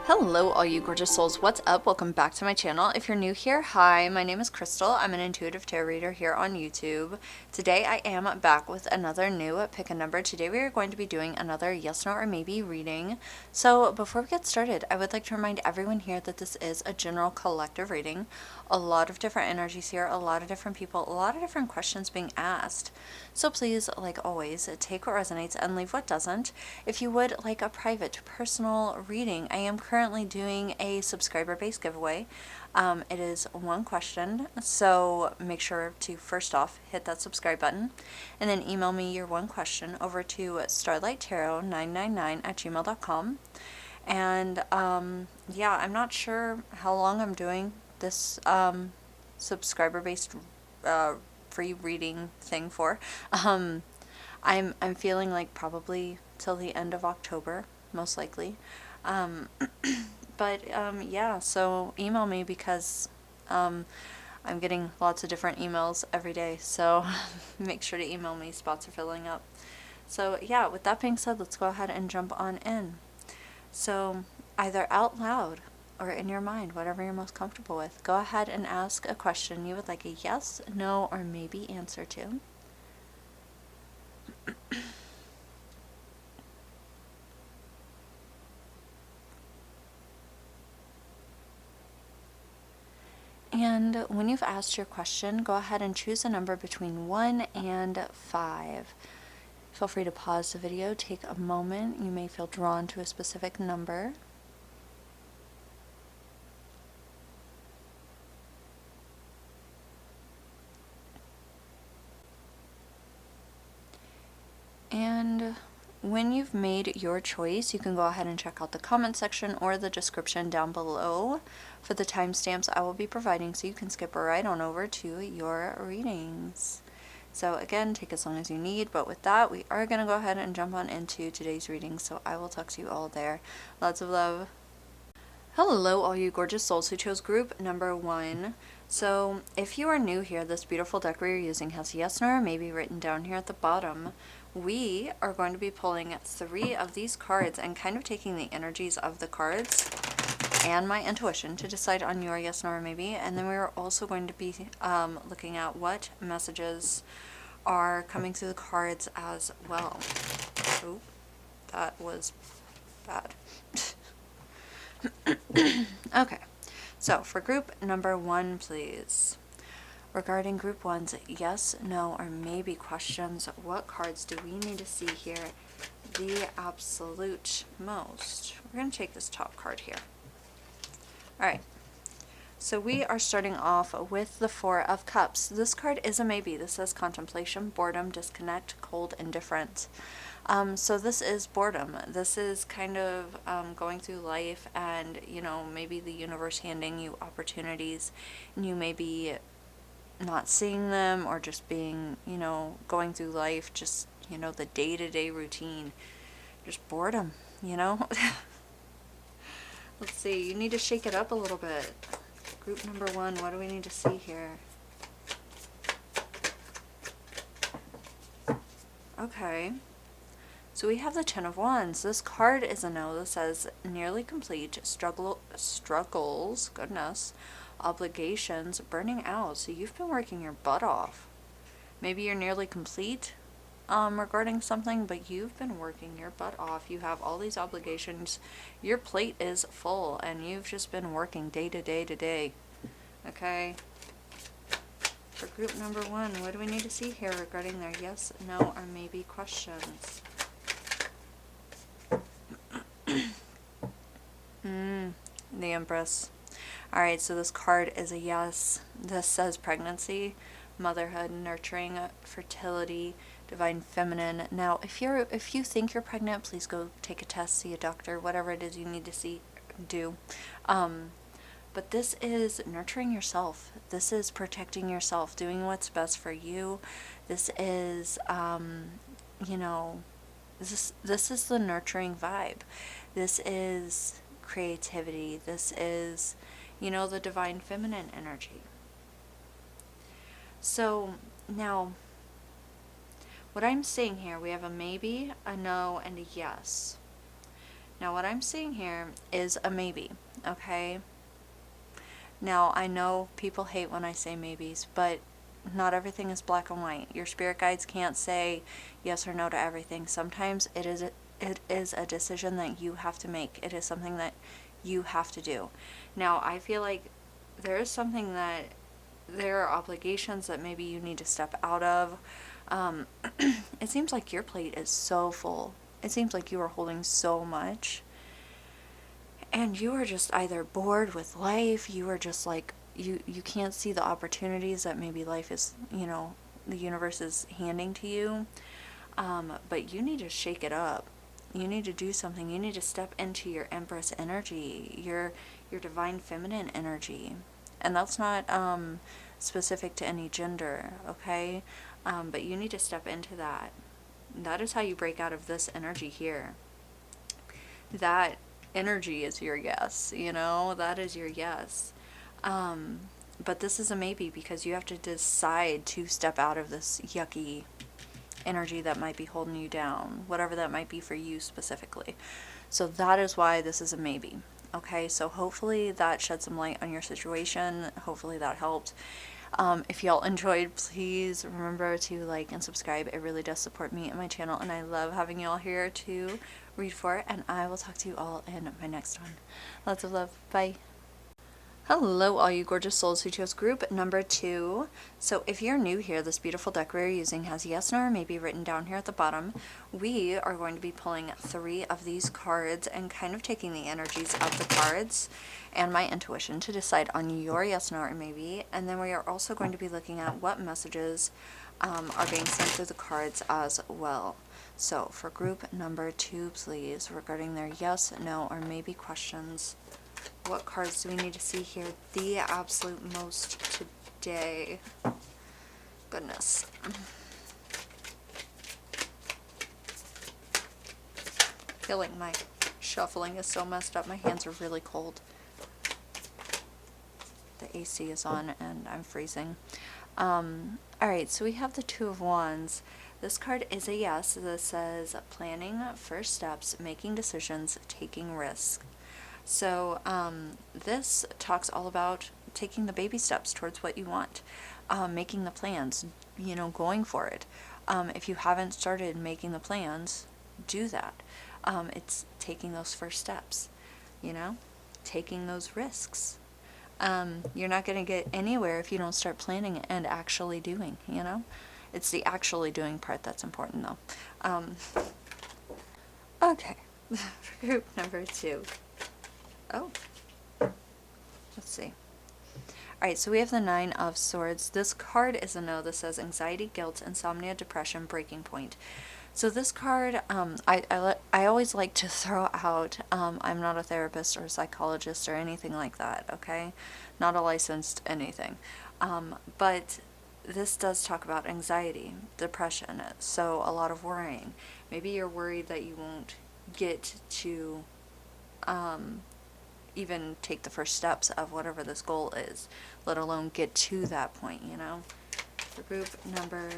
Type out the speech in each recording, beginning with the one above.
Hello all you gorgeous souls, what's up? Welcome back to my channel. If you're new here, hi, my name is Crystal. I'm an intuitive tarot reader here on YouTube. Today I am back with another new pick a number. Today we are going to be doing another yes, no, or maybe reading. So before we get started, I would like to remind everyone here that this is a general collective reading. A lot of different energies here, a lot of different people, a lot of different questions being asked. So please, like always, take what resonates and leave what doesn't. If you would like a private personal reading, I am currently doing a subscriber-based giveaway. It is one question, so make sure to first off hit that subscribe button and then email me your one question over to starlighttarot999@gmail.com. And yeah, I'm not sure how long I'm doing this subscriber-based free reading thing for. I'm feeling like probably till the end of October, most likely. But yeah, so email me because I'm getting lots of different emails every day, so make sure to email me. Spots are filling up. So yeah, with that being said, let's go ahead and jump on in. So either out loud or in your mind, whatever you're most comfortable with, go ahead and ask a question you would like a yes, no, or maybe answer to. And when you've asked your question, go ahead and choose a number between 1 and 5. Feel free to pause the video, take a moment. You may feel drawn to a specific number. And when you've made your choice, you can go ahead and check out the comment section or the description down below for the timestamps I will be providing, so you can skip right on over to your readings. So again, take as long as you need, but with that, we are going to go ahead and jump on into today's reading, so I will talk to you all there. Lots of love. Hello, all you gorgeous souls who chose group number 1. So if you are new here, this beautiful deck we are using has yes, no, or maybe written down here at the bottom. We are going to be pulling 3 of these cards and kind of taking the energies of the cards and my intuition to decide on your yes, no, or maybe. And then we are also going to be looking at what messages are coming through the cards as well. Oh, that was bad. Okay, so for group number 1, please. Regarding group 1's yes, no, or maybe questions, what cards do we need to see here the absolute most? We're going to take this top card here. Alright, so we are starting off with the 4 of Cups. This card is a maybe. This says contemplation, boredom, disconnect, cold, indifference. So this is boredom. This is kind of going through life and, you know, maybe the universe handing you opportunities and you may be not seeing them, or just being, you know, going through life, just, you know, the day-to-day routine, just boredom, you know. Let's see, you need to shake it up a little bit. Group number 1, what do we need to see here? Okay, so we have the 10 of Wands. This card is a no. This says nearly complete, struggles, goodness, obligations, burning out. So you've been working your butt off. Maybe you're nearly complete regarding something, but you've been working your butt off. You have all these obligations. Your plate is full and you've just been working day to day to day. Okay. For group number 1, what do we need to see here regarding their yes, no, or maybe questions? The Empress. Alright, so this card is a yes. This says pregnancy, motherhood, nurturing, fertility, divine feminine. Now, if you think you're pregnant, please go take a test, see a doctor, whatever it is you need to do. But this is nurturing yourself. This is protecting yourself, doing what's best for you. This is, you know, this is the nurturing vibe. This is creativity. This is, you know, the divine feminine energy. So now What I'm seeing here, we have a maybe, a no, and a yes. Now what I'm seeing here is a maybe, okay? Now I know people hate when I say maybes, but not everything is black and white. Your spirit guides can't say yes or no to everything. Sometimes it is a decision that you have to make. It is something that you have to do. Now I feel like there is something that there are obligations that maybe you need to step out of. It seems like your plate is so full. It seems like you are holding so much. And you are just either bored with life, you are just like, you can't see the opportunities that maybe life is, the universe is handing to you. But you need to shake it up. You need to do something. You need to step into your Empress energy, your divine feminine energy. And that's not specific to any gender, okay? But you need to step into that. That is how you break out of this energy here. That energy is your yes, that is your yes. But this is a maybe because you have to decide to step out of this yucky energy that might be holding you down, whatever that might be for you specifically. So that is why this is a maybe. Okay, so hopefully that shed some light on your situation. Hopefully that helped. If y'all enjoyed, please remember to like and subscribe. It really does support me and my channel, and I love having y'all here to read for, and I will talk to you all in my next one. Lots of love. Bye. Hello all you gorgeous souls who chose group number 2. So if you're new here, this beautiful deck we're using has yes, no, or maybe written down here at the bottom. We are going to be pulling 3 of these cards and kind of taking the energies of the cards and my intuition to decide on your yes, no, or maybe. And then we are also going to be looking at what messages are being sent through the cards as well. So for group number 2, please, regarding their yes, no, or maybe questions, what cards do we need to see here the absolute most today? Goodness. Feeling my shuffling is so messed up. My hands are really cold. The AC is on and I'm freezing. Alright, so we have the Two of Wands. This card is a yes. This says planning first steps, making decisions, taking risks. So this talks all about taking the baby steps towards what you want, making the plans, going for it. If you haven't started making the plans, do that. It's taking those first steps, taking those risks. You're not going to get anywhere if you don't start planning and actually doing, It's the actually doing part that's important, though. Okay, group number 2. Oh, let's see. Alright, so we have the 9 of Swords. This card is a no. This says anxiety, guilt, insomnia, depression, breaking point. So this card, I always like to throw out, I'm not a therapist or a psychologist or anything like that, okay? Not a licensed anything. But this does talk about anxiety, depression, so a lot of worrying. Maybe you're worried that you won't get to even take the first steps of whatever this goal is, let alone get to that point, For group number...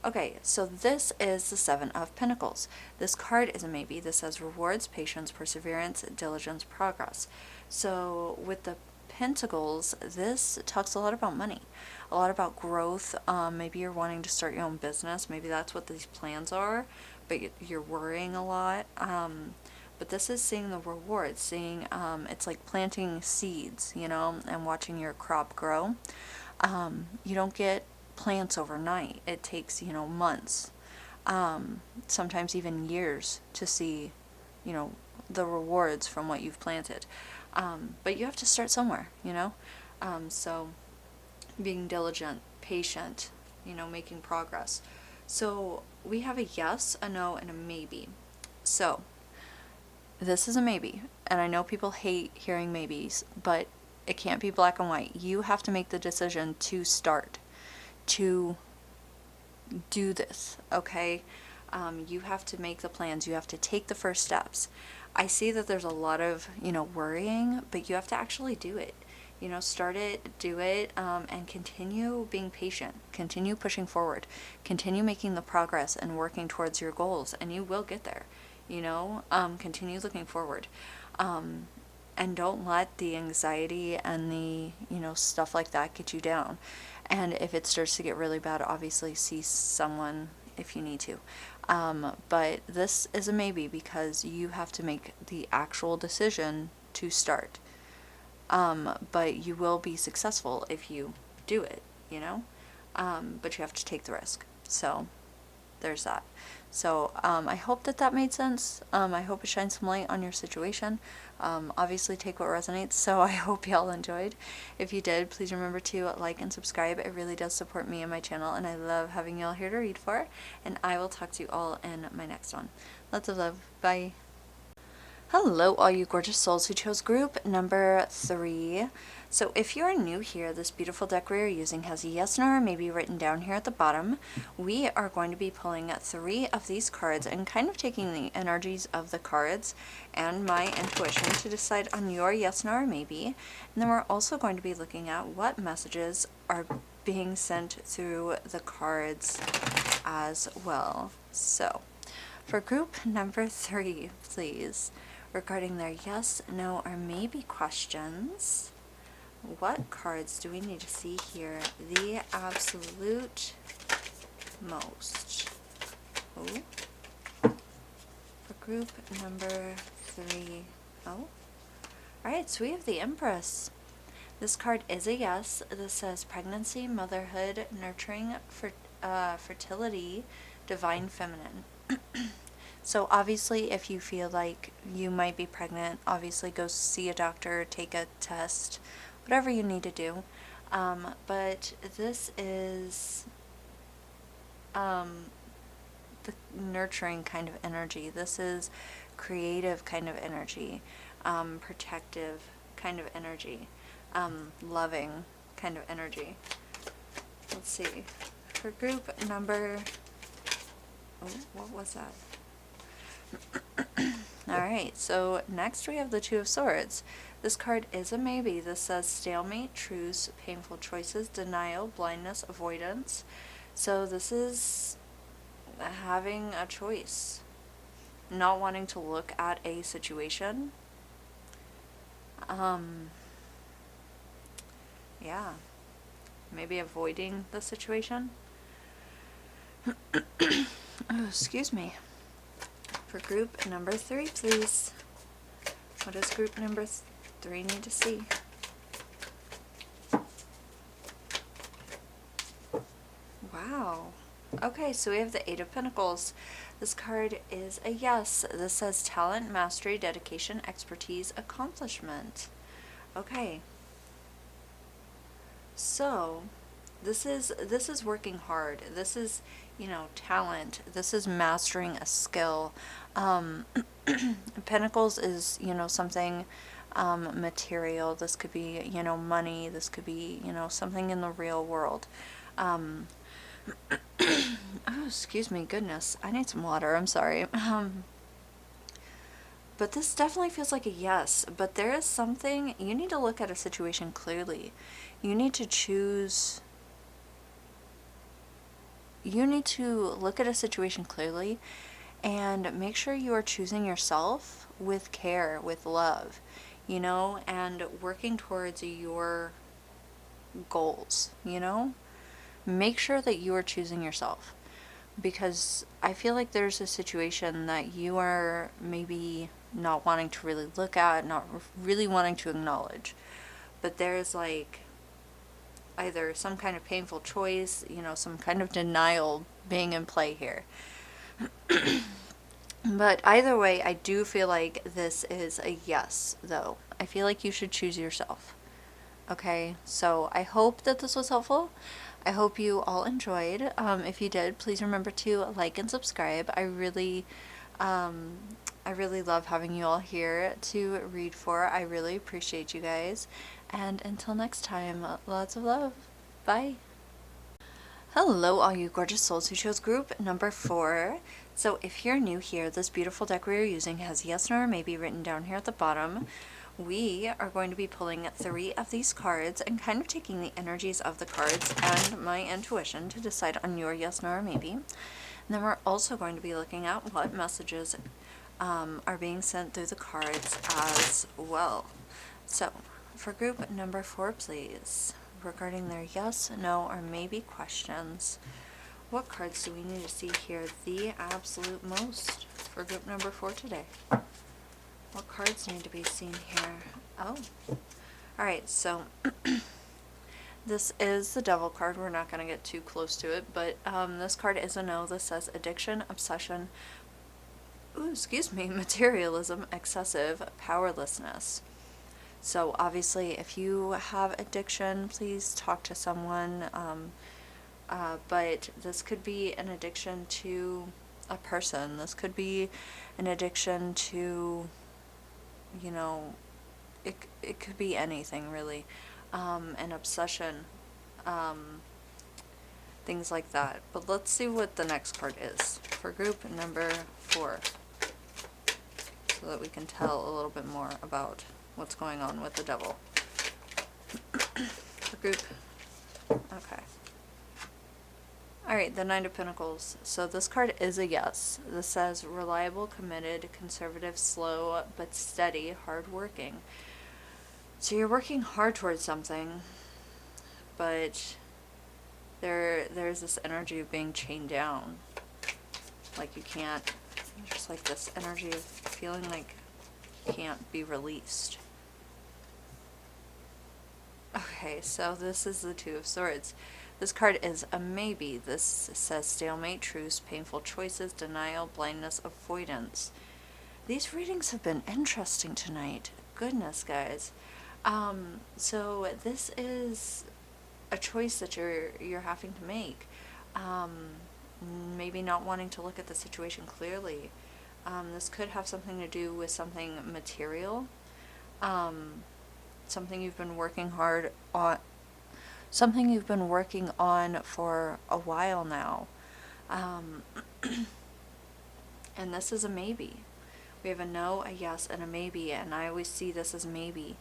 Okay, so this is the 7 of Pentacles. This card is a maybe. This says rewards, patience, perseverance, diligence, progress. So with the Pentacles, this talks a lot about money, a lot about growth. Maybe you're wanting to start your own business. Maybe that's what these plans are, but you're worrying a lot. But this is seeing the rewards, seeing it's like planting seeds, and watching your crop grow. You don't get plants overnight. It takes, months, sometimes even years to see, the rewards from what you've planted. But you have to start somewhere, so being diligent, patient, making progress. So we have a yes, a no, and a maybe. So this is a maybe, and I know people hate hearing maybes, but it can't be black and white. You have to make the decision to start, to do this, okay? You have to make the plans. You have to take the first steps. I see that there's a lot of, worrying, but you have to actually do it. You know, start it, do it, and continue being patient. Continue pushing forward. Continue making the progress and working towards your goals, and you will get there. You know, continue looking forward. And don't let the anxiety and the, you know, stuff like that get you down. And if it starts to get really bad, obviously see someone if you need to. But this is a maybe because you have to make the actual decision to start. But you will be successful if you do it, you know? But you have to take the risk. So there's that. So I hope that made sense. I hope it shines some light on your situation. Obviously take what resonates, so I hope y'all enjoyed. If you did, please remember to like and subscribe. It really does support me and my channel, and I love having y'all here to read for. And I will talk to you all in my next one. Lots of love. Bye. Hello, all you gorgeous souls who chose group number 3. So if you're new here, this beautiful deck we are using has a yes, no, or maybe written down here at the bottom. We are going to be pulling 3 of these cards and kind of taking the energies of the cards and my intuition to decide on your yes, no, or maybe. And then we're also going to be looking at what messages are being sent through the cards as well. So for group number 3, please, regarding their yes, no, or maybe questions, what cards do we need to see here the absolute most? Oh, for group number 3. Oh, alright, so we have the Empress. This card is a yes. This says pregnancy, motherhood, nurturing, fertility, divine feminine. So obviously if you feel like you might be pregnant, obviously go see a doctor, take a test, whatever you need to do. But this is the nurturing kind of energy. This is creative kind of energy, protective kind of energy, loving kind of energy. Let's see. For group number... Oh, what was that? Alright, so next we have the Two of Swords. This card is a maybe. This says stalemate, truce, painful choices, denial, blindness, avoidance. So this is having a choice. Not wanting to look at a situation. Yeah. Maybe avoiding the situation. Oh, excuse me. For group number 3, please. What does group number 3 need to see? Wow. Okay, so we have the 8 of Pentacles. This card is a yes. This says talent, mastery, dedication, expertise, accomplishment. Okay. So, this is working hard. This is, you know, talent. This is mastering a skill. Pentacles is, you know, something material. This could be, you know, money. This could be, you know, something in the real world. Oh, excuse me, goodness. I need some water. I'm sorry. But this definitely feels like a yes. But there is something, you need to look at a situation clearly. You need to choose... You need to look at a situation clearly and make sure you are choosing yourself with care, with love, you know, and working towards your goals, you know. Make sure that you are choosing yourself, because I feel like there's a situation that you are maybe not wanting to really look at, not really wanting to acknowledge, but there's like either some kind of painful choice, you know, some kind of denial being in play here. But either way, I do feel like this is a yes, though. I feel like you should choose yourself. Okay, so I hope that this was helpful. I hope you all enjoyed. If you did, please remember to like and subscribe. I really love having you all here to read for. I really appreciate you guys. And until next time, lots of love. Bye. Hello, all you gorgeous souls who chose group number 4. So if you're new here, this beautiful deck we are using has yes, no, or maybe written down here at the bottom. we are going to be pulling 3 of these cards and kind of taking the energies of the cards and my intuition to decide on your yes, no, or maybe. And then we're also going to be looking at what messages are being sent through the cards as well. So, for group number 4, please, regarding their yes, no, or maybe questions, what cards do we need to see here the absolute most for group number 4 today? What cards need to be seen here? Oh, alright, so this is the Devil card. We're not going to get too close to it, but this card is a no. This says addiction, obsession, materialism, excessive powerlessness. So obviously, if you have addiction, please talk to someone, but this could be an addiction to a person. This could be an addiction to, you know, it could be anything really, an obsession, things like that. But let's see what the next card is for group number 4, so that we can tell a little bit more about what's going on with the Devil. For group, okay. Alright, the Knight of Pentacles. So this card is a yes. This says reliable, committed, conservative, slow, but steady, hard-working. So you're working hard towards something, but there's this energy of being chained down. Like you can't, just like this energy of feeling like you can't be released. Okay, so this is the Two of Swords. This card is a maybe. This says stalemate, truce, painful choices, denial, blindness, avoidance. These readings have been interesting tonight. Goodness, guys. So this is a choice that you're having to make. Maybe not wanting to look at the situation clearly. This could have something to do with something material. Something you've been working hard on. Something you've been working on for a while now. And this is a maybe. We have a no, a yes, and a maybe, and I always see this as maybe.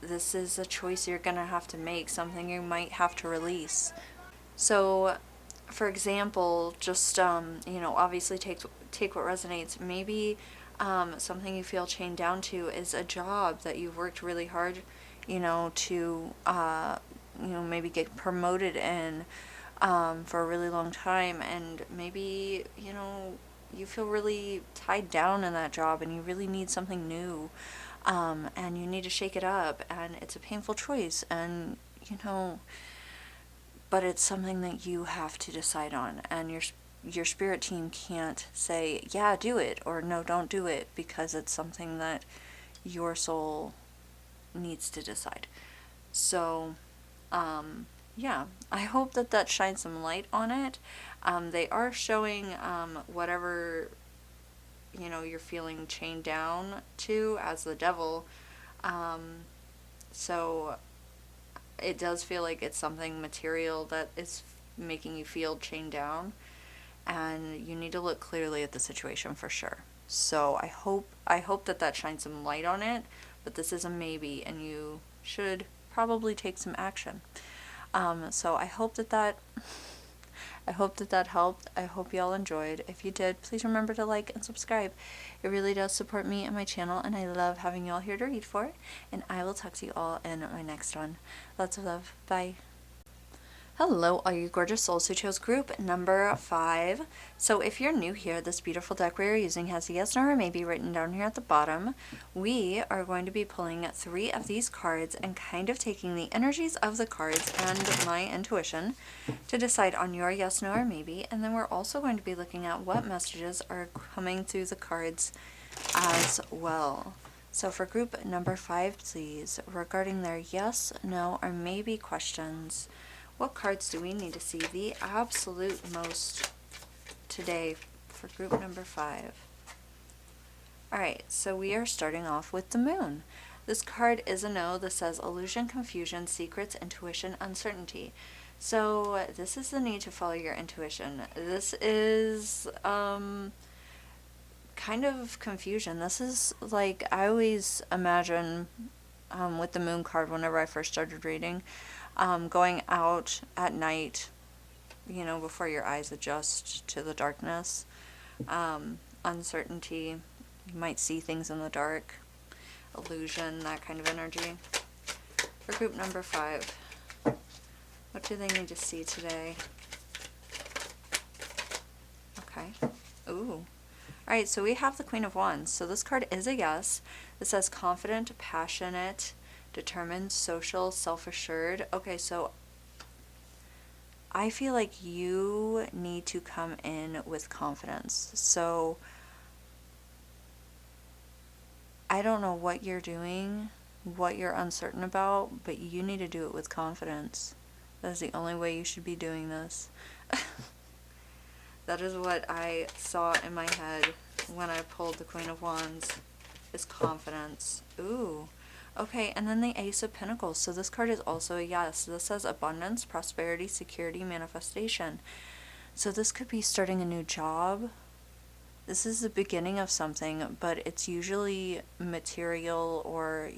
This is a choice you're going to have to make, something you might have to release. So, for example, just, obviously take what resonates. Maybe something you feel chained down to is a job that you've worked really hard, to maybe get promoted in for a really long time, and maybe, you feel really tied down in that job and you really need something new, and you need to shake it up, and it's a painful choice, and, but it's something that you have to decide on, and your spirit team can't say, yeah, do it, or no, don't do it, because it's something that your soul needs to decide. So, yeah, I hope that shines some light on it. They are showing whatever, you're feeling chained down to as the Devil. So it does feel like it's something material that is making you feel chained down, and you need to look clearly at the situation for sure. So I hope that shines some light on it, but this is a maybe, and you should probably take some action. So I hope that helped. I hope y'all enjoyed. If you did, please remember to like and subscribe. It really does support me and my channel, and I love having y'all here to read for. And I will talk to you all in my next one. Lots of love. Bye. Hello, all you gorgeous souls who chose group number 5. So if you're new here, this beautiful deck we are using has a yes, no, or maybe written down here at the bottom. We are going to be pulling 3 of these cards and kind of taking the energies of the cards and my intuition to decide on your yes, no, or maybe. And then we're also going to be looking at what messages are coming through the cards as well. So for group number 5, please, regarding their yes, no, or maybe questions, what cards do we need to see the absolute most today for group number 5? Alright, so we are starting off with the Moon. This card is a no. This says illusion, confusion, secrets, intuition, uncertainty. So this is the need to follow your intuition. This is kind kind of confusion. This is like, I always imagine with the moon card whenever I first started reading, going out at night, you know, before your eyes adjust to the darkness. Uncertainty, you might see things in the dark, illusion, that kind of energy. For group number 5, what do they need to see today? Okay. Ooh. Alright, so we have the Queen of Wands. So this card is a yes. It says confident, passionate, determined, social, self-assured. Okay, so I feel like you need to come in with confidence. So I don't know what you're doing, what you're uncertain about, but you need to do it with confidence. That is the only way you should be doing this. That is what I saw in my head when I pulled the Queen of Wands, is confidence. Ooh. Okay, and then the Ace of Pentacles. So this card is also a yes. This says abundance, prosperity, security, manifestation. So this could be starting a new job. This is the beginning of something, but it's usually material or,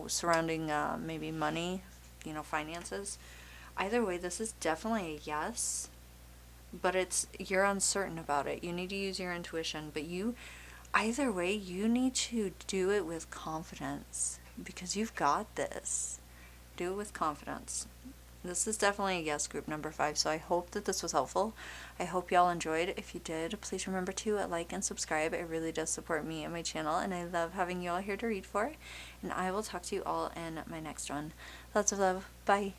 surrounding maybe money, finances. Either way, this is definitely a yes, but you're uncertain about it. You need to use your intuition, but either way, you need to do it with confidence because you've got this. Do it with confidence. This is definitely a yes, group number 5, so I hope that this was helpful. I hope y'all enjoyed. If you did, please remember to like and subscribe. It really does support me and my channel, and I love having you all here to read for. And I will talk to you all in my next one. Lots of love. Bye.